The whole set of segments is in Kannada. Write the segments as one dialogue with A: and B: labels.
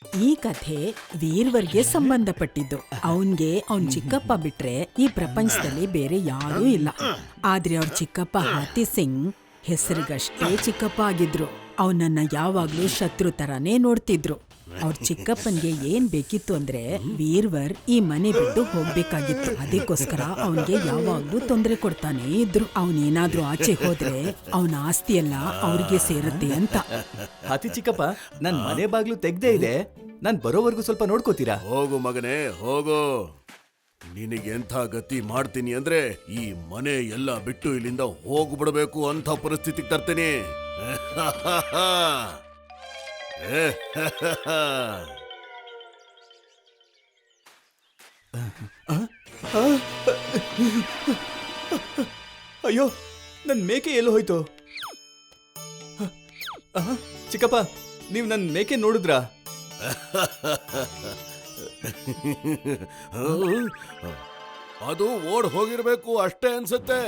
A: ಈ ಕಥೆ ವೀರ್ವರ್ಗೆ ಸಂಬಂಧಪಟ್ಟಿದ್ದು. ಅವನ್ಗೆ ಅವನ್ ಚಿಕ್ಕಪ್ಪ ಬಿಟ್ರೆ ಈ ಪ್ರಪಂಚದಲ್ಲಿ ಬೇರೆ ಯಾರೂ ಇಲ್ಲ. ಆದ್ರೆ ಅವ್ರ ಚಿಕ್ಕಪ್ಪ ಹಾತಿ ಸಿಂಗ್ ಹೆಸರಿಗಷ್ಟೇ ಚಿಕ್ಕಪ್ಪ ಆಗಿದ್ರು. ಅವನನ್ನ ಯಾವಾಗ್ಲೂ ಶತ್ರು ತರಾನೇ ನೋಡ್ತಿದ್ರು. ಅವ್ರ ಚಿಕ್ಕಪ್ಪನ್ಗೆ ಏನ್ ಬೇಕಿತ್ತು ಅಂದ್ರೆ ವೀರ್ವರ್ ಈ ಮನೆ ಬಿಟ್ಟು ಹೋಗ್ಬೇಕಾಗಿತ್ತು. ಅದಕ್ಕೋಸ್ಕರ ಅವನ್ಗೆ ಯಾವಾಗ್ಲೂ ತೊಂದರೆ ಕೊಡ್ತಾನೆ ಇದ್ರು. ಅವನೇನಾದ್ರೂ ಆಚೆ ಹೋದ್ರೆ ಅವನ ಆಸ್ತಿ ಎಲ್ಲ ಅವ್ರಿಗೆ ಸೇರುತ್ತೆ ಅಂತ.
B: ಹಾತಿ ಚಿಕ್ಕಪ್ಪ, ನನ್ ಮನೆ ಬಾಗ್ಲು ತೆಗ್ದೇ ಇದೆ, ನಾನ್ ಬರೋವರೆಗೂ ಸ್ವಲ್ಪ ನೋಡ್ಕೋತೀರಾ?
C: ಹೋಗು ಮಗನೇ, ಹೋಗು. ನಿನಗೆಂಥ ಗತಿ ಮಾಡ್ತೀನಿ ಅಂದ್ರೆ ಈ ಮನೆ ಎಲ್ಲ ಬಿಟ್ಟು ಇಲ್ಲಿಂದ ಹೋಗ್ಬಿಡ್ಬೇಕು ಅಂತ ಪರಿಸ್ಥಿತಿಗೆ ತರ್ತೀನಿ.
B: ಅಯ್ಯೋ, ನನ್ ಮೇಕೆ ಎಲ್ಲೋ ಹೋಯ್ತು? ಚಿಕ್ಕಪ್ಪ, ನೀವ್ ನನ್ ಮೇಕೆ ನೋಡಿದ್ರಾ?
C: ಅದು ಓಡ್ ಹೋಗಿರ್ಬೇಕು ಅಷ್ಟೇ ಅನ್ಸುತ್ತೆ.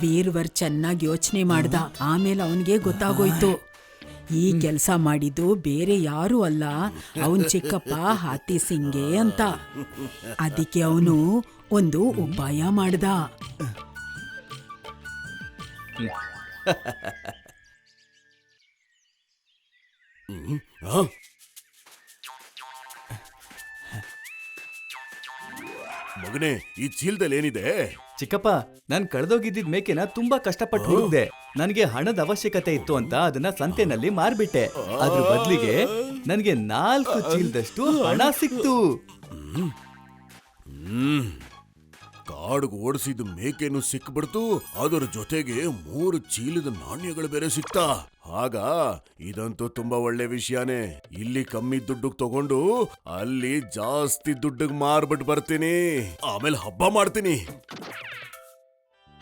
A: ವೀರ್ವರ್ ಚೆನ್ನಾಗಿ ಯೋಚನೆ ಮಾಡ್ದ. ಆಮೇಲೆ ಅವನ್ಗೆ ಗೊತ್ತಾಗೋಯ್ತು, ಈ ಕೆಲ್ಸ ಮಾಡಿದ್ದು ಬೇರೆ ಯಾರೂ ಅಲ್ಲ, ಅವನ್ ಚಿಕ್ಕಪ್ಪ ಹಾತಿ ಸಿಂಗೆ ಅಂತ. ಅದಕ್ಕೆ ಅವನು ಒಂದು ಉಪಾಯ ಮಾಡ್ದ.
C: ಮಗನೇ, ಈ ಚೀಲದಲ್ಲಿ ಏನಿದೆ?
B: ಚಿಕ್ಕಪ್ಪ, ನಾನ್ ಕಳೆದೋಗಿದ್ದ ಮೇಕೆನ ತುಂಬಾ ಕಷ್ಟಪಟ್ಟು ಹುಡುಕ್ದೆ. ನನಗೆ ಹಣದ ಅವಶ್ಯಕತೆ ಇತ್ತು ಅಂತ ಅದನ್ನ ಸಂತೆನಲ್ಲಿ ಮಾರ್ಬಿಟ್ಟೆ. ಅದ್ರ ಬದ್ಲಿಗೆ ನನಗೆ 4 ಚೀಲದಷ್ಟು ಹಣ ಸಿಕ್ತು.
C: ಕಾಡ್ಗೆ ಓಡಿಸಿದ ಮೇಕೆನು ಸಿಕ್ಬಿಡ್ತು, ಅದರ ಜೊತೆಗೆ 3 ಚೀಲದ ನಾಣ್ಯಗಳು ಬೇರೆ ಸಿಕ್ತಾ. ಆಗ ಇದಂತೂ ತುಂಬಾ ಒಳ್ಳೆ ವಿಷಯನೇ. ಇಲ್ಲಿ ಕಮ್ಮಿ ದುಡ್ಡಿಗೆ ತಗೊಂಡು ಅಲ್ಲಿ ಜಾಸ್ತಿ ದುಡ್ಡಿಗೆ ಮಾರ್ಬಿಟ್ಟು ಬರ್ತೀನಿ, ಆಮೇಲೆ ಹಬ್ಬ ಮಾಡ್ತೀನಿ.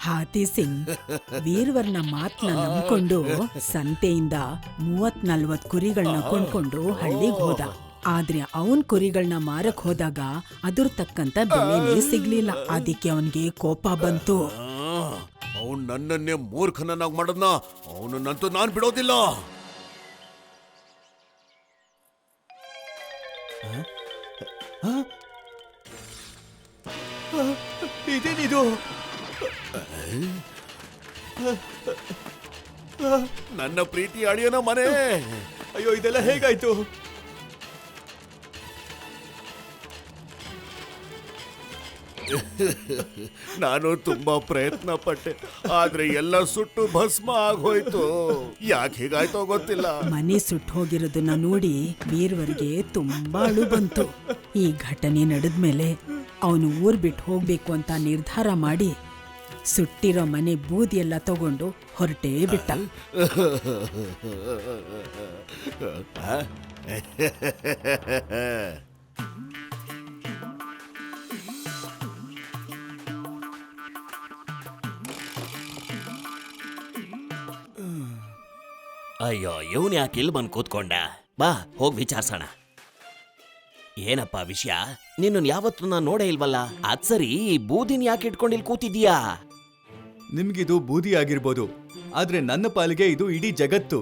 A: ಹಾತಿ ಸಿಂಗ್ ವೀರ್ವರ್ನ ಮಾತನ್ನ ನಂಬ್ಕೊಂಡು ಸಂತೆಯಿಂದ 30-40 ಕುರಿಗಳನ್ನ ಕೊಂಡ್ಕೊಂಡು ಹಳ್ಳಿಗೆ ಹೋದ. ಆದ್ರೆ ಅವನ್ ಕುರಿಗಳನ್ನ ಮಾರಕ್ ಹೋದಾಗ ಅದ್ರ ತಕ್ಕಂತ ಬೆಲೆನೇ ಸಿಗ್ಲಿಲ್ಲ. ಅದಕ್ಕೆ ಅವನ್ಗೆ ಕೋಪ ಬಂತು.
C: ಅವನ್ ನನ್ನನ್ನೇ ಮೂರ್ಖನನ್ನಾಗಿ ಮಾಡದ್ನ, ಅವನನ್ನಂತೂ ನಾನ್ ಬಿಡೋದಿಲ್ಲ.
B: ಇದೇನಿದು?
C: ನನ್ನ ಪ್ರೀತಿ ಅಳಿಯನ ಮನೆ.
B: ಅಯ್ಯೋ, ಇದೆಲ್ಲ ಹೇಗಾಯ್ತು?
C: ನಾನು ತುಂಬಾ ಪ್ರಯತ್ನ ಪಟ್ಟೆ, ಆದ್ರೆ ಎಲ್ಲ ಸುಟ್ಟು ಭಸ್ಮ ಆಗೋಯ್ತು. ಯಾಕೆ ಹೀಗಾಯ್ತೋ ಗೊತ್ತಿಲ್ಲ.
A: ಮನೆ ಸುಟ್ಟು ಹೋಗಿರೋದನ್ನ ನೋಡಿ ವೀರ್ವರ್ಗೆ ತುಂಬಾ ಅಳು ಬಂತು. ಈ ಘಟನೆ ನಡೆದ್ಮೇಲೆ ಅವನು ಊರ್ ಬಿಟ್ಟು ಹೋಗ್ಬೇಕು ಅಂತ ನಿರ್ಧಾರ ಮಾಡಿ ಸುಟ್ಟಿರೋ ಮನೆ ಬೂದಿ ಎಲ್ಲ ತಗೊಂಡು ಹೊರಟೇ ಬಿಟ್ಟ.
D: ಅಯ್ಯೋ, ಇವನ್ ಯಾಕೆ ಇಲ್ಲಿ ಬಂದು ಕೂತ್ಕೊಂಡ? ಬಾ, ಹೋಗಿ ವಿಚಾರಿಸೋಣ. ಏನಪ್ಪ ವಿಷಯ? ನಿನ್ನನ್ನು ಯಾವತ್ತೂ ನಾನು ನೋಡೇ ಇಲ್ವಲ್ಲ. ಅದ್ ಸರಿ, ಈ ಬೂದಿನ ಯಾಕೆ ಇಟ್ಕೊಂಡು ಇಲ್ಲಿ ಕೂತಿದ್ಯಾ?
B: ನಿಮ್ಗಿದು ಬೂದಿ ಆಗಿರ್ಬೋದು, ಆದ್ರೆ ನನ್ನ ಪಾಲಿಗೆ ಇದು ಇಡೀ ಜಗತ್ತು.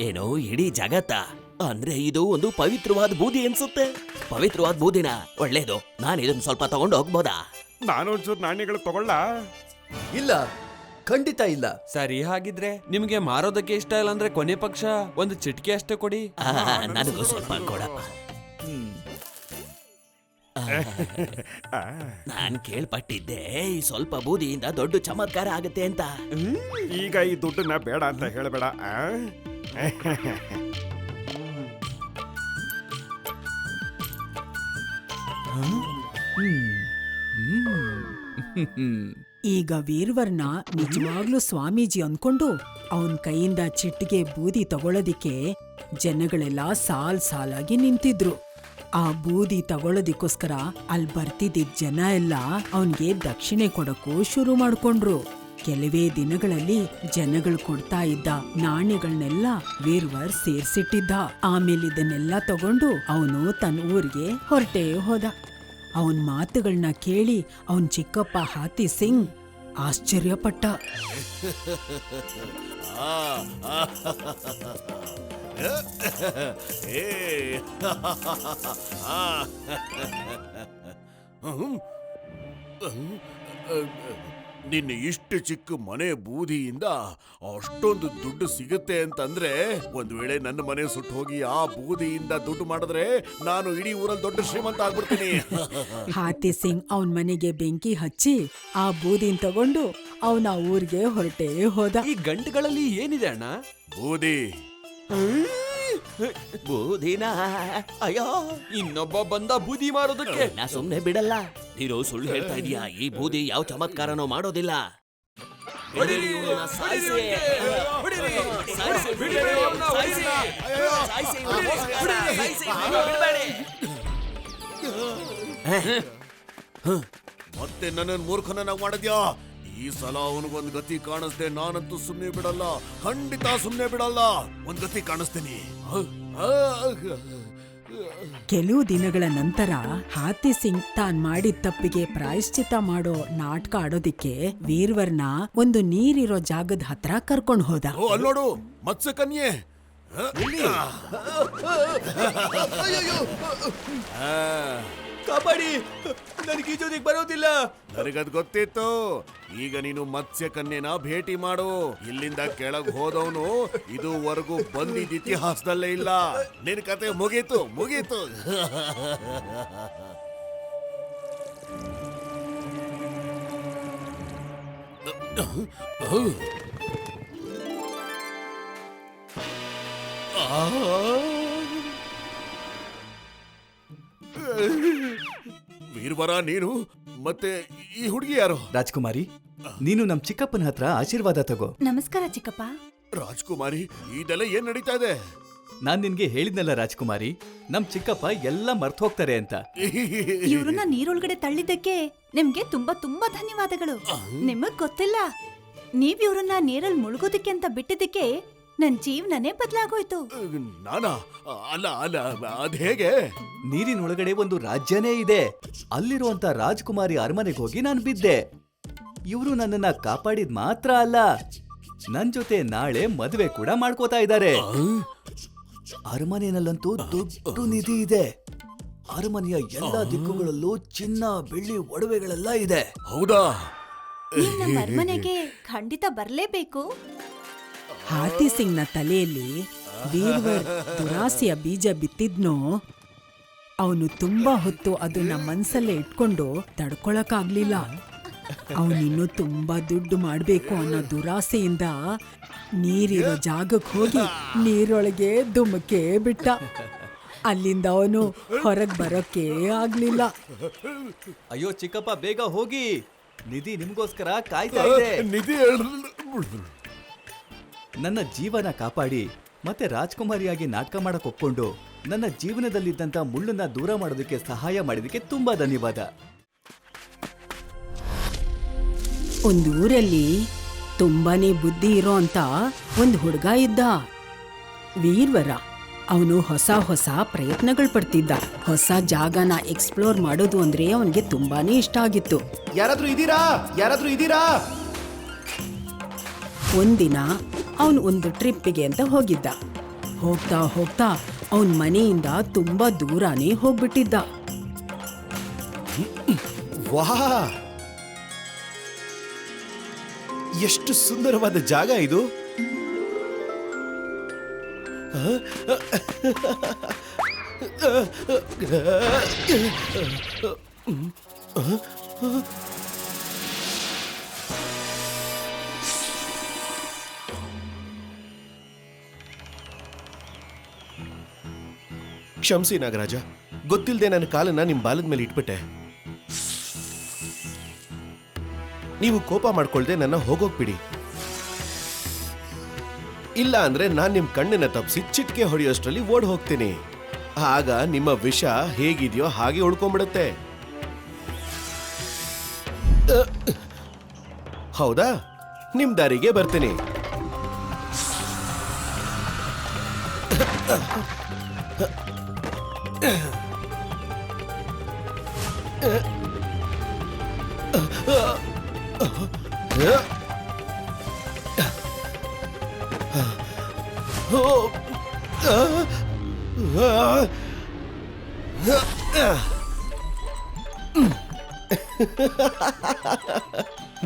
D: ಏನೋ ಇಡೀ ಜಗತ್ತ? ಅಂದ್ರೆ ಇದು ಒಂದು ಪವಿತ್ರವಾದ ಬೂದಿ ಅನ್ಸುತ್ತೆ. ಪವಿತ್ರವಾದ ಬೂದಿನ? ಒಳ್ಳೇದು. ನಾನು ಇದನ್ನ ಸ್ವಲ್ಪ ತಗೊಂಡು ಹೋಗ್ಬೋದಾ?
E: ನಾನೊಂಚೂರು ನಾಣ್ಯಗಳು ತಗೊಳ್ಳ?
B: ಇಲ್ಲ, ಖಂಡಿತ ಇಲ್ಲ.
F: ಸರಿ, ಹಾಗಿದ್ರೆ ನಿಮ್ಗೆ ಮಾರೋದಕ್ಕೆ ಇಷ್ಟ ಇಲ್ಲ ಅಂದ್ರೆ ಕೊನೆ ಪಕ್ಷ ಒಂದು ಚಿಟಿಕೆ ಅಷ್ಟೇ ಕೊಡಿ.
D: ನನಗೂ ಸ್ವಲ್ಪ ಕೊಡಪ್ಪ. ನಾನ್ ಕೇಳ್ಪಟ್ಟಿದ್ದೆ ಈ ಸ್ವಲ್ಪ ಬೂದಿಯಿಂದ ದೊಡ್ಡ ಚಮತ್ಕಾರ ಆಗತ್ತೆ ಅಂತ.
E: ಈಗ ಈ ದುಡ್ಡನ್ನ ಬೇಡ ಅಂತ ಹೇಳಬೇಡ.
A: ಈಗ ವೀರ್ವರ್ನ ನಿಜವಾಗ್ಲೂ ಸ್ವಾಮೀಜಿ ಅಂದ್ಕೊಂಡು ಅವನ್ ಕೈಯಿಂದ ಚಿಟ್ಟಿಗೆ ಬೂದಿ ತಗೊಳ್ಳೋದಿಕ್ಕೆ ಜನಗಳೆಲ್ಲ ಸಾಲಾಗಿ ನಿಂತಿದ್ರು. ಆ ಬೂದಿ ತಗೊಳ್ಳೋದಿಕ್ಕೋಸ್ಕರ ಅಲ್ಲಿ ಬರ್ತಿದ್ದ ಜನ ಎಲ್ಲ ಅವನ್ಗೆ ದಕ್ಷಿಣೆ ಕೊಡಕ್ಕೂ ಶುರು ಮಾಡ್ಕೊಂಡ್ರು. ಕೆಲವೇ ದಿನಗಳಲ್ಲಿ ಜನಗಳು ಕೊಡ್ತಾ ಇದ್ದ ನಾಣ್ಯಗಳನ್ನೆಲ್ಲ ವೀರ್ವರ್ ಸೇರ್ಸಿಟ್ಟಿದ್ದ. ಆಮೇಲೆ ಇದನ್ನೆಲ್ಲ ತಗೊಂಡು ಅವನು ತನ್ನ ಊರಿಗೆ ಹೊರಟೇ ಹೋದ. ಅವನ್ ಮಾತುಗಳನ್ನ ಕೇಳಿ ಅವನ್ ಚಿಕ್ಕಪ್ಪ ಹಾತಿ ಸಿಂಗ್ ಆಶ್ಚರ್ಯಪಟ್ಟ.
C: ಏ ಆ. ನಿನ್ನ ಇಷ್ಟು ಚಿಕ್ಕ ಮನೆ ಬೂದಿಯಿಂದ ಅಷ್ಟೊಂದು ದುಡ್ಡು ಸಿಗುತ್ತೆ ಅಂತಂದ್ರೆ ಒಂದ್ ವೇಳೆ ನನ್ನ ಮನೆ ಸುಟ್ಟು ಹೋಗಿ ಆ ಬೂದಿಯಿಂದ ದುಡ್ಡು ಮಾಡಿದ್ರೆ ನಾನು ಇಡೀ ಊರಲ್ಲಿ ದೊಡ್ಡ ಶ್ರೀಮಂತ ಆಗ್ಬಿಡ್ತೀನಿ.
A: ಹಾತಿ ಸಿಂಗ್ ಅವನ್ ಮನೆಗೆ ಬೆಂಕಿ ಹಚ್ಚಿ ಆ ಬೂದಿನ್ ತಗೊಂಡು ಅವನ ಊರಿಗೆ ಹೊರಟೇ ಹೋದ.
F: ಈ ಗಂಟುಗಳಲ್ಲಿ ಏನಿದೆ ಅಣ್ಣ?
C: ಬೂದಿ.
D: ಬೂದಿನ ಅಯ್ಯೋ,
F: ಇನ್ನೊಬ್ಬ ಬಂದ ಬೂದಿ ಮಾರೋದಕ್ಕೆ.
D: ನಾ ಸುಮ್ನೆ ಬಿಡಲ್ಲ. ನೀನು ಸುಳ್ಳು ಹೇಳ್ತಾ ಇದೀಯಾ. ಈ ಬೂದಿ ಯಾವ ಚಮತ್ಕಾರನೂ ಮಾಡೋದಿಲ್ಲ.
F: ಹೊಡೀರಿ,
D: ಇವ್ನನ್ನ ಸಾಯ್ಸಿ.
F: ಹೊಡೀರಿ,
D: ಸಾಯ್ಸಿ,
F: ಬಿಡ್ಬೇಡಿ ಅವ್ನ,
D: ಸಾಯ್ಸಿ. ಸಾಯ್ಸಿ, ಇವ್ನನ್ನ ಸಾಯ್ಸಿ, ಬಿಡ್ಬೇಡಿ.
C: ಮತ್ತೆ ನನ್ನನ್ನು ಮೂರ್ಖನನ್ನಾಗಿ ಮಾಡಿದ್ಯಾ? ಈ ಸಲ ಅವನಿಗೊಂದು ಗತಿ ಕಾಣಿಸ್ದೆ ನಾನಂತೂ ಸುಮ್ಮನೆ ಬಿಡಲ್ಲ, ಖಂಡಿತ ಸುಮ್ಮನೆ ಬಿಡಲ್ಲ. ಒಂದ್ ಗತಿ ಕಾಣಿಸ್ತೀನಿ.
A: ಕೆಲವು ದಿನಗಳ ನಂತರ ಹಾತಿ ಸಿಂಗ್ ತಾನ್ ಮಾಡಿದ ತಪ್ಪಿಗೆ ಪ್ರಾಯಶ್ಚಿತ್ತ ಮಾಡೋ ನಾಟಕ ಆಡೋದಿಕ್ಕೆ ವೀರ್ವರ್ನ ಒಂದು ನೀರಿರೋ ಜಾಗದ ಹತ್ರ ಕರ್ಕೊಂಡ್ ಹೋದ.
C: ಓ, ಅಲ್ಲೋಡು ಮತ್ಸ್ಯ ಕನ್ಯೆ.
B: ಕಾಪಾಡಿ, ನನಗೆ ಈಜೋದಿಕ್ ಬರೋದಿಲ್ಲ.
C: ನನಗದ್ ಗೊತ್ತಿತ್ತು. ಈಗ ನೀನು ಮತ್ಸ್ಯ ಕನ್ಯೆನ ಭೇಟಿ ಮಾಡು. ಇಲ್ಲಿಂದ ಕೆಳಗ್ ಹೋದವನು ಇದುವರೆಗೂ ಬಂದಿದ್ದ ಇತಿಹಾಸದಲ್ಲೇ ಇಲ್ಲ. ನಿನ್ ಕತೆ ಮುಗೀತು ಮುಗೀತು. ವೀರ್ವರ, ನೀನು ಮತ್ತೆ ಈ ಹುಡುಗಿ ಯಾರು?
B: ರಾಜ್ಕುಮಾರಿ, ನೀನು ನಮ್ ಚಿಕ್ಕಪ್ಪನ ಹತ್ರ ಆಶೀರ್ವಾದ ತಗೋ.
G: ನಮಸ್ಕಾರ ಚಿಕ್ಕಪ್ಪ.
C: ರಾಜ್ಕುಮಾರಿ, ಇದೆಲ್ಲ ಏನ್ ನಡೀತಾ ಇದೆ?
B: ನಾನ್ ನಿನ್ಗೆ ಹೇಳಿದ್ನಲ್ಲ ರಾಜ್ಕುಮಾರಿ, ನಮ್ ಚಿಕ್ಕಪ್ಪ ಎಲ್ಲ ಮರ್ತ್ ಹೋಗ್ತಾರೆ ಅಂತ.
G: ಇವ್ರನ್ನ ನೀರೊಳಗಡೆ ತಳ್ಳಿದ್ದಕ್ಕೆ ನಿಮ್ಗೆ ತುಂಬಾ ತುಂಬಾ ಧನ್ಯವಾದಗಳು. ನಿಮಗ್ ಗೊತ್ತಿಲ್ಲ, ನೀವ್ ಇವ್ರನ್ನ ನೀರಲ್ಲಿ ಮುಳುಗೋದಕ್ಕೆ ಅಂತ ಬಿಟ್ಟಿದ್ದಕ್ಕೆ ನನ್ ಜೀವನನೇ ಬದಲಾಗೋಯ್ತು.
C: ನಾನಾ? ಅಲ್ಲ ಅಲ್ಲ, ಅದ್ ಹೇಗೆ?
B: ನೀರಿನೊಳಗಡೆ ಒಂದು ರಾಜ್ಯನೇ ಇದೆ. ಅಲ್ಲಿರುವಂತ ರಾಜ್ಕುಮಾರಿ ಅರಮನೆಗೆ ಹೋಗಿ ನಾನು ಬಿದ್ದೆ. ಇವರು ನನ್ನನ್ನ ಕಾಪಾಡಿದ್ ಮಾತ್ರ ಅಲ್ಲ, ನನ್ ಜೊತೆ ನಾಳೆ ಮದುವೆ ಕೂಡ ಮಾಡ್ಕೋತಾ ಇದ್ದಾರೆ. ಅರಮನೆಯಲ್ಲಂತೂ ದೊಡ್ಡ ನಿಧಿ ಇದೆ. ಅರಮನೆಯ ಎಲ್ಲಾ ದಿಕ್ಕುಗಳಲ್ಲೂ ಚಿನ್ನ ಬೆಳ್ಳಿ ಒಡವೆಗಳೆಲ್ಲ ಇದೆ.
C: ಹೌದಾ?
G: ನೀವ್ ನಮ್ಮ ಅರಮನೆಗೆ ಖಂಡಿತ ಬರ್ಲೇಬೇಕು.
A: ಹಾತಿ ಸಿಂಗ್ನ ತಲೆಯಲ್ಲಿ ವೀರ್ವರ್ ದುರಾಸೆಯ ಬೀಜ ಬಿತ್ತಿದ್ನೋ ಅವನು ತುಂಬಾ ಹೊತ್ತು ಅದನ್ನ ಮನ್ಸಲ್ಲೇ ಇಟ್ಕೊಂಡು ತಡ್ಕೊಳಕ್ಕಾಗ್ಲಿಲ್ಲ. ಅವನಿನ್ನು ತುಂಬಾ ದುಡ್ಡು ಮಾಡ್ಬೇಕು ಅನ್ನೋ ದುರಾಸೆಯಿಂದ ನೀರಿರೋ ಜಾಗಕ್ಕೆ ಹೋಗಿ ನೀರೊಳಗೆ ಧುಮುಕೆ ಬಿಟ್ಟ. ಅಲ್ಲಿಂದ ಅವನು ಹೊರಗ್ ಬರೋಕೆ ಆಗ್ಲಿಲ್ಲ.
B: ಅಯ್ಯೋ ಚಿಕ್ಕಪ್ಪ, ಬೇಗ ಹೋಗಿ, ನಿಧಿ ನಿಮ್ಗೋಸ್ಕರ ಕಾಯ್ತಾ ಇದೆ.
C: ನಿಧಿ
B: ನನ್ನ ಜೀವನ ಕಾಪಾಡಿ ಮತ್ತೆ ರಾಜ್ಕುಮಾರಿಯಾಗಿ ನಾಟಕ ಮಾಡಕ್ ಒಪ್ಕೊಂಡು ನನ್ನ ಜೀವನದಲ್ಲಿದ್ದಂತ ಮುಳ್ಳನ್ನ ದೂರ ಮಾಡೋದಕ್ಕೆ ಸಹಾಯ ಮಾಡಿದಕ್ಕೆ ತುಂಬಾ ಧನ್ಯವಾದ.
A: ಒಂದೂರಲ್ಲಿ ತುಂಬಾನೇ ಬುದ್ಧಿ ಇರೋ ಅಂತ ಒಂದ್ ಹುಡುಗ ಇದ್ದ, ವೀರ್ವರ. ಅವನು ಹೊಸ ಹೊಸ ಪ್ರಯತ್ನಗಳು ಪಡ್ತಿದ್ದ. ಹೊಸ ಜಾಗನ ಎಕ್ಸ್ಪ್ಲೋರ್ ಮಾಡೋದು ಅಂದ್ರೆ ಅವನಿಗೆ ತುಂಬಾನೇ ಇಷ್ಟ ಆಗಿತ್ತು.
H: ಯಾರಾದ್ರೂ ಇದೀರಾ?
A: ಒಂದಿನ ಅವನು ಒಂದು ಟ್ರಿಪ್ಪಿಗೆ ಅಂತ ಹೋಗಿದ್ದ. ಹೋಗ್ತಾ ಹೋಗ್ತಾ ಅವನ್ ಮನೆಯಿಂದ ತುಂಬಾ ದೂರಾನೇ ಹೋಗ್ಬಿಟ್ಟಿದ್ದ.
H: ವಾಹ್, ಎಷ್ಟು ಸುಂದರವಾದ ಜಾಗ ಇದು. ಕ್ಷಮಿಸಿ ನಾಗರಾಜ, ಗೊತ್ತಿಲ್ಲದೆ ನನ್ನ ಕಾಲನ್ನ ನಿಮ್ ಬಾಲದ ಮೇಲೆ ಇಟ್ಬಿಟ್ಟೆ. ನೀವು ಕೋಪ ಮಾಡ್ಕೊಳ್ದೆ ನನ್ನ ಹೋಗೋಗ್ಬಿಡಿ. ಇಲ್ಲ ಅಂದ್ರೆ ನಾನ್ ನಿಮ್ ಕಣ್ಣನ್ನ ತಪ್ಪಿಸಿ ಚಿಟ್ಕೆ ಹೊಡೆಯೋಷ್ಟ್ರಲ್ಲಿ ಓಡ್ ಹೋಗ್ತೀನಿ. ಆಗ ನಿಮ್ಮ ವಿಷ ಹೇಗಿದೆಯೋ ಹಾಗೆ ಉಳ್ಕೊಂಡ್ಬಿಡುತ್ತೆ. ಹೌದಾ? ನಿಮ್ ದಾರಿಗೆ ಬರ್ತೀನಿ.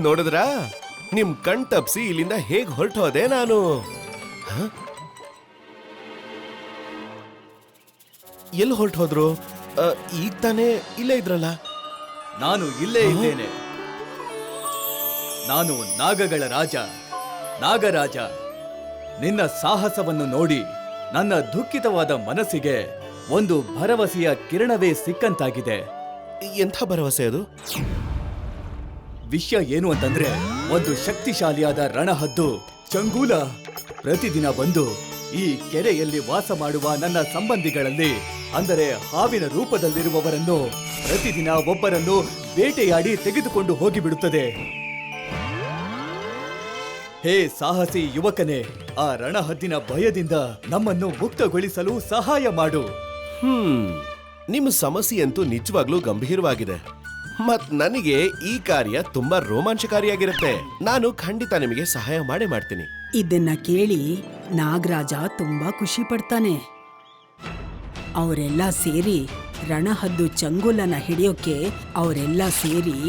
H: ನೋಡಿದ್ರಾ ನಿಮ್ ಕಣ್ ತಪ್ಸಿ ಇಲ್ಲಿಂದ ಹೇಗ್ ಹೊರಟೋದೆ ನಾನು. ಎಲ್ಲಿ ಹೊರಟೋದ್ರು? ಈಗ ತಾನೇ ಇಲ್ಲೇ ಇದ್ರಲ್ಲ.
B: ನಾನು ಇಲ್ಲೇ ಇದ್ದೇನೆ. ನಾನು ನಾಗಗಳ ರಾಜ, ನಾಗರಾಜ. ನಿನ್ನ ಸಾಹಸವನ್ನು ನೋಡಿ ನನ್ನ ದುಃಖಿತವಾದ ಮನಸ್ಸಿಗೆ ಒಂದು ಭರವಸೆಯ ಕಿರಣವೇ ಸಿಕ್ಕಂತಾಗಿದೆ.
H: ಎಂಥ ಭರವಸೆ ಅದು?
B: ವಿಷಯ ಏನು ಅಂತಂದ್ರೆ, ಒಂದು ಶಕ್ತಿಶಾಲಿಯಾದ ರಣಹದ್ದು ಚಂಗೂಲ ಪ್ರತಿದಿನ ಬಂದು ಈ ಕೆರೆಯಲ್ಲಿ ವಾಸ ಮಾಡುವ ನನ್ನ ಸಂಬಂಧಿಗಳಲ್ಲಿ, ಅಂದರೆ ಹಾವಿನ ರೂಪದಲ್ಲಿರುವವರನ್ನು ಪ್ರತಿದಿನ ಒಬ್ಬರನ್ನು ಬೇಟೆಯಾಡಿ ತೆಗೆದುಕೊಂಡು ಹೋಗಿಬಿಡುತ್ತದೆ. ಹೇ ಸಾಹಸಿ ಯುವಕನೇ, ಆ ರಣಹದ್ದಿನ ಭಯದಿಂದ ನಮ್ಮನ್ನು ಮುಕ್ತಗೊಳಿಸಲು ಸಹಾಯ ಮಾಡು.
H: ನಿಮ್ಮ ಸಮಸ್ಯೆಯಂತೂ ನಿಜವಾಗ್ಲೂ ಗಂಭೀರವಾಗಿದೆ. ಮತ್ ನನಗೆ ಈ ಕಾರ್ಯ ತುಂಬಾ ರೋಮಾಂಚಕಾರಿಯಾಗಿರುತ್ತೆ. ನಾನು ಖಂಡಿತ ನಿಮಗೆ ಸಹಾಯ ಮಾಡೇ ಮಾಡ್ತೀನಿ.
A: ಇದನ್ನ ಕೇಳಿ ನಾಗರಾಜ ತುಂಬಾ ಖುಷಿ ಪಡ್ತಾನೆ. ಅವರೆಲ್ಲ ಸೇರಿ ರಣಹದ್ದು ಚಂಗುಲನ ಹಿಡಿಯೋಕೆ ಅವರೆಲ್ಲ ಸೇರಿ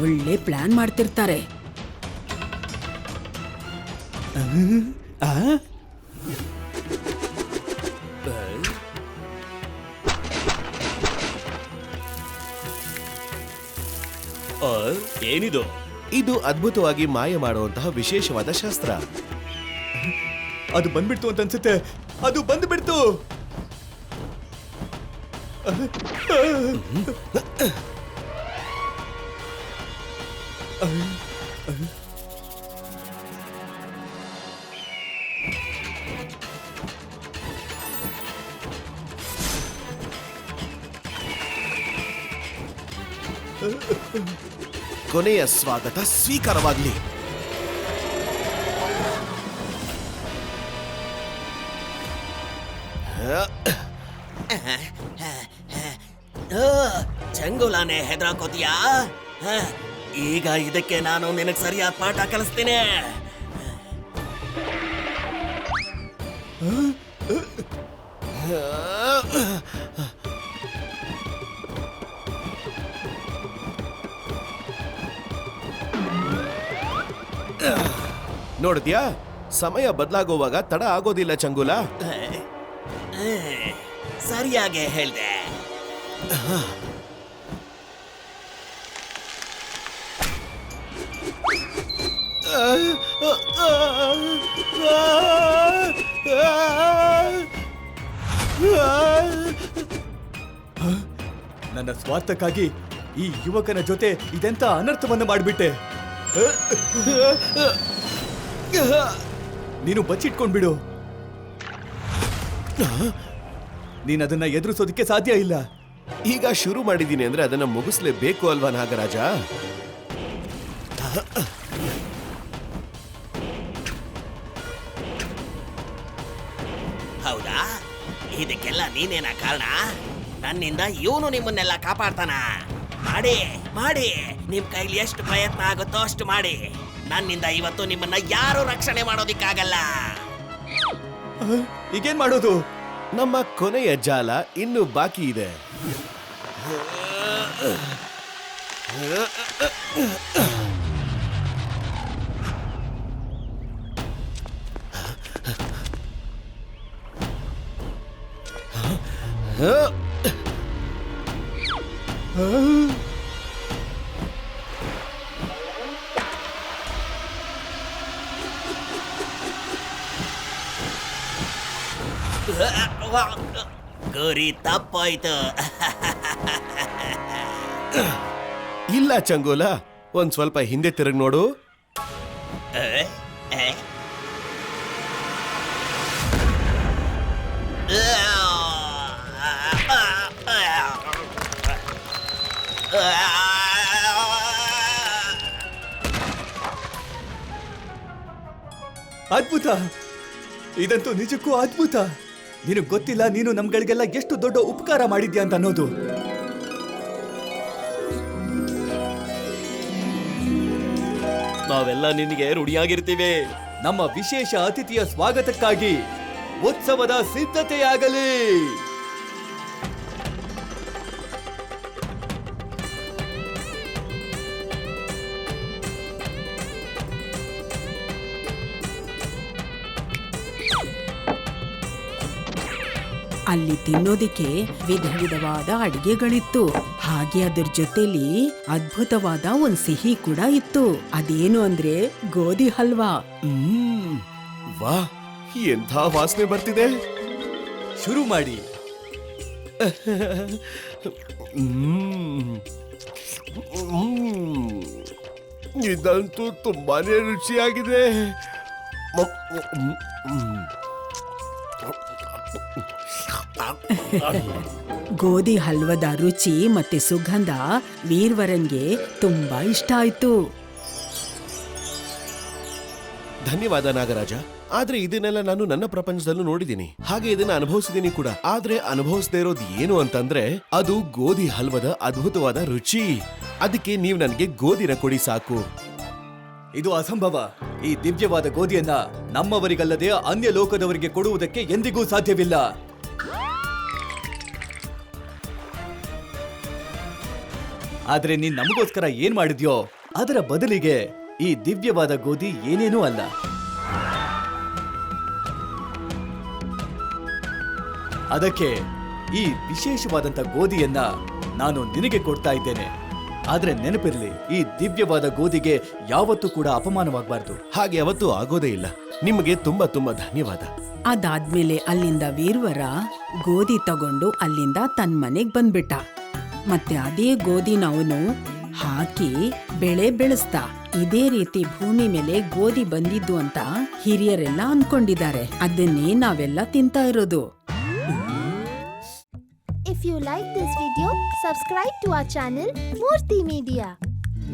A: ಒಳ್ಳೆ ಪ್ಲಾನ್ ಮಾಡ್ತಿರ್ತಾರೆ.
D: ಏನಿದು?
H: ಇದು ಅದ್ಭುತವಾಗಿ ಮಾಯ ಮಾಡುವಂತಹ ವಿಶೇಷವಾದ ಶಸ್ತ್ರ.
B: ಅದು ಬಂದ್ಬಿಡ್ತು ಅಂತ ಅನ್ಸುತ್ತೆ. ಅದು ಬಂದ್ಬಿಡ್ತು.
H: ಕೊನೆಯ ಸ್ವಾಗತ ಸ್ವೀಕಾರವಾಗಲಿ.
D: ಚಂಗುಲಾನೆ ಹೆದರಾಕೋತಿಯಾ? ಈಗ ಇದಕ್ಕೆ ನಾನು ನಿನಗೆ ಸರಿಯಾದ ಪಾಠ ಕಲಿಸ್ತೀನಿ.
H: ನೋಡಿದ್ಯಾ, ಸಮಯ ಬದಲಾಗುವಾಗ ತಡ ಆಗೋದಿಲ್ಲ ಚಂಗುಲ.
D: ಸರಿಯಾಗಿ ಹೇಳ್ದೆ.
B: ನನ್ನ ಸ್ವಾರ್ಥಕ್ಕಾಗಿ ಈ ಯುವಕನ ಜೊತೆ ಇದೆಂತ ಅನರ್ಥವನ್ನು ಮಾಡಿಬಿಟ್ಟೆ. ನೀನು ಬಚ್ಚಿಟ್ಕೊಂಡ್ಬಿಡು. ನೀನದನ್ನ ಎದುರಿಸೋದಕ್ಕೆ ಸಾಧ್ಯ ಇಲ್ಲ.
H: ಈಗ ಶುರು ಮಾಡಿದ್ದೀನಿ ಅಂದ್ರೆ ಅದನ್ನ ಮುಗಿಸ್ಲೇಬೇಕು ಅಲ್ವಾ ನಾಗರಾಜ?
D: ಹೌದಾ? ಇದಕ್ಕೆಲ್ಲ ನೀನೇನ ಕಾರಣ? ನನ್ನಿಂದ ಇವನು ನಿಮ್ಮನ್ನೆಲ್ಲ ಕಾಪಾಡ್ತಾನ. ಮಾಡಿ ಮಾಡಿ, ನಿಮ್ ಕೈಲಿ ಎಷ್ಟು ಪ್ರಯತ್ನ ಆಗುತ್ತೋ ಅಷ್ಟು ಮಾಡಿ. ನನ್ನಿಂದ ಇವತ್ತು ನಿಮ್ಮನ್ನ ಯಾರು ರಕ್ಷಣೆ ಮಾಡೋದಿಕ್ಕಾಗಲ್ಲ.
B: ಈಗೇನ್ ಮಾಡೋದು?
H: ನಮ್ಮ ಕೊನೆಯ ಜಾಲ ಇನ್ನೂ ಬಾಕಿ ಇದೆ.
D: ಗುರಿ ತಪ್ಪಾಯ್ತು.
H: ಇಲ್ಲ ಚಂಗೋಲ, ಒಂದ್ ಸ್ವಲ್ಪ ಹಿಂದೆ ತಿರುಗಿ ನೋಡು.
B: ಅದ್ಭುತ! ಇದಂತೂ ನಿಜಕ್ಕೂ ಅದ್ಭುತ. ನಿನಗ್ ಗೊತ್ತಿಲ್ಲ ನೀನು ನಮ್ಗಳಿಗೆಲ್ಲ ಎಷ್ಟು ದೊಡ್ಡ ಉಪಕಾರ ಮಾಡಿದ್ಯಾ ಅಂತ ಅನ್ನೋದು.
D: ನಾವೆಲ್ಲ ನಿನಗೆ ಋಣಿಯಾಗಿರ್ತೀವಿ.
B: ನಮ್ಮ ವಿಶೇಷ ಅತಿಥಿಯ ಸ್ವಾಗತಕ್ಕಾಗಿ ಉತ್ಸವದ ಸಿದ್ಧತೆಯಾಗಲಿ.
A: ಅಲ್ಲಿ ತಿನ್ನೋದಿಕ್ಕೆ ವಿಧ ವಿಧವಾದ ಅಡಿಗೆಗಳಿತ್ತು. ಹಾಗೆ ಅದ್ರ ಜೊತೆಲಿ ಅದ್ಭುತವಾದ ಒಂದ್ ಸಿಹಿ ಕೂಡ ಇತ್ತು. ಅದೇನು ಅಂದ್ರೆ ಗೋಧಿ ಹಲ್ವಾ.
H: ವಾ, ಎಂಥ ವಾಸನೆ ಬರ್ತಿದೆ.
B: ಶುರು ಮಾಡಿ.
H: ಇದಂತೂ ತುಂಬಾನೇ ರುಚಿಯಾಗಿದೆ.
A: ಗೋಧಿ ಹಲ್ವದ ರುಚಿ ಮತ್ತೆ ಸುಗಂಧ ವೀರ್ವರನ್ಗೆ ತುಂಬಾ ಇಷ್ಟ ಆಯ್ತು.
H: ಧನ್ಯವಾದ ನಾಗರಾಜ. ಆದ್ರೆ ಇದನ್ನೆಲ್ಲ ನಾನು ನನ್ನ ಪ್ರಪಂಚದಲ್ಲೂ ನೋಡಿದೀನಿ, ಹಾಗೆ ಇದನ್ನ ಅನುಭವಿಸಿದೀನಿ ಕೂಡ. ಆದ್ರೆ ಅನುಭವಿಸದೇ ಇರೋದು ಏನು ಅಂತಂದ್ರೆ ಅದು ಗೋಧಿ ಹಲ್ವದ ಅದ್ಭುತವಾದ ರುಚಿ. ಅದಕ್ಕೆ ನೀವು ನನಗೆ ಗೋಧಿನ ಕೊಡಿ ಸಾಕು.
B: ಇದು ಅಸಂಭವ. ಈ ದಿವ್ಯವಾದ ಗೋಧಿಯನ್ನ ನಮ್ಮವರಿಗಲ್ಲದೆ ಅನ್ಯ ಲೋಕದವರಿಗೆ ಕೊಡುವುದಕ್ಕೆ ಎಂದಿಗೂ ಸಾಧ್ಯವಿಲ್ಲ. ಆದ್ರೆ ನೀನ್ ನಮಗೋಸ್ಕರ ಏನ್ ಮಾಡಿದ್ಯೋ ಅದರ ಬದಲಿಗೆ ಈ ದಿವ್ಯವಾದ ಗೋಧಿ ಏನೇನೂ ಅಲ್ಲ. ಅದಕ್ಕೆ ಈ ವಿಶೇಷವಾದಂತ ಗೋಧಿಯನ್ನ ನಾನು ನಿನಗೆ ಕೊಡ್ತಾ ಇದ್ದೇನೆ. ಆದ್ರೆ ನೆನಪಿರ್ಲಿ, ಈ ದಿವ್ಯವಾದ ಗೋಧಿಗೆ ಯಾವತ್ತೂ ಕೂಡ ಅಪಮಾನವಾಗಬಾರ್ದು.
H: ಹಾಗೆ ಯಾವತ್ತೂ ಆಗೋದೇ ಇಲ್ಲ. ನಿಮಗೆ ತುಂಬಾ ತುಂಬಾ ಧನ್ಯವಾದ.
A: ಅದಾದ್ಮೇಲೆ ಅಲ್ಲಿಂದ ವೀರ್ವರ ಗೋಧಿ ತಗೊಂಡು ಅಲ್ಲಿಂದ ತನ್ನ ಮನೆಗ್ ಬಂದ್ಬಿಟ್ಟ. ಮತ್ತೆ ಅದೇ ಗೋಧಿನ ಅವನು ಹಾಕಿ ಬೆಳೆ ಬೆಳೆಸ್ತಾ. ಇದೇ ರೀತಿ ಭೂಮಿ ಮೇಲೆ ಗೋಧಿ ಬಂದಿದ್ದು ಅಂತ ಹಿರಿಯರೆಲ್ಲ ಅನ್ಕೊಂಡಿದ್ದಾರೆ. ಅದನ್ನೇ ನಾವೆಲ್ಲ ತಿಂತಾ ಇರೋದು.
I: If you like this video, subscribe to our channel Murthy Media.